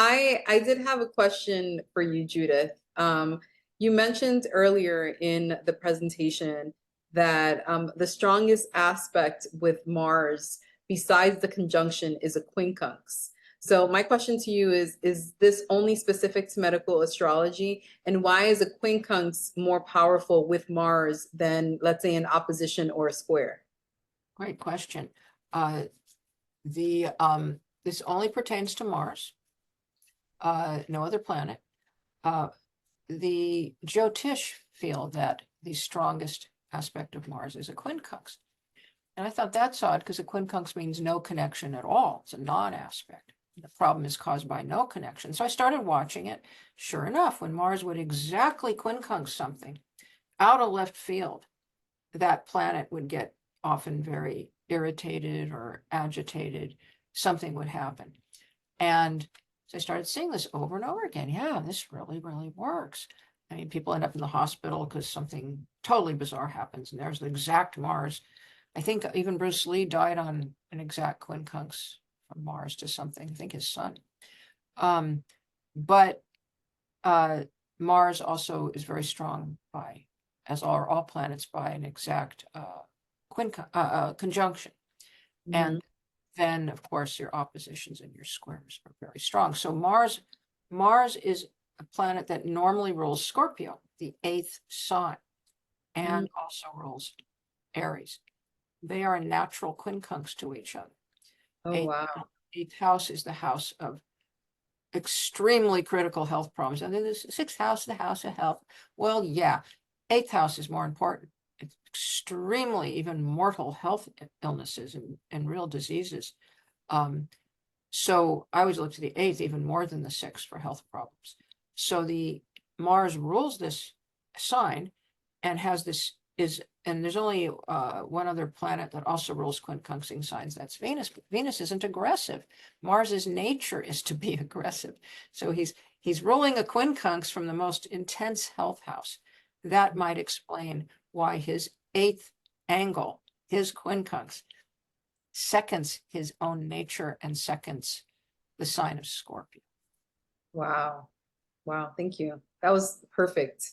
I did have a question for you, Judith. You mentioned earlier in the presentation that the strongest aspect with Mars, besides the conjunction, is a quincunx. So my question to you is this only specific to medical astrology? And why is a quincunx more powerful with Mars than, let's say, an opposition or a square? Great question. This only pertains to Mars, no other planet. The Jyotish feel that the strongest aspect of Mars is a quincunx. And I thought that's odd because a quincunx means no connection at all. It's a non-aspect. The problem is caused by no connection. So I started watching it. Sure enough, when Mars would exactly quincunx something out of left field, that planet would get often very irritated or agitated. Something would happen. And so I started seeing this over and over again. Yeah, this really, really works. I mean, people end up in the hospital because something totally bizarre happens, and there's the exact Mars. I think even Bruce Lee died on an exact quincunx from Mars to something, I think his son. But Mars also is very strong by, as are all planets, by an exact conjunction. Mm-hmm. And then, of course, your oppositions and your squares are very strong. So Mars is a planet that normally rules Scorpio, the 8th sign, and also rules Aries. They are a natural quincunx to each other. Oh, wow. 8th house is the house of extremely critical health problems. And then the 6th house, the house of health. Well, yeah, 8th house is more important. It's extremely even mortal health illnesses and real diseases. So I always look to the 8th even more than the 6th for health problems. So the Mars rules this sign and has this and there's only one other planet that also rules quincunxing signs. That's Venus. But Venus isn't aggressive. Mars's nature is to be aggressive. So he's ruling a quincunx from the most intense health house. That might explain why his 8th angle, his quincunx, seconds his own nature and seconds the sign of Scorpio. Wow. Wow. Thank you. That was perfect.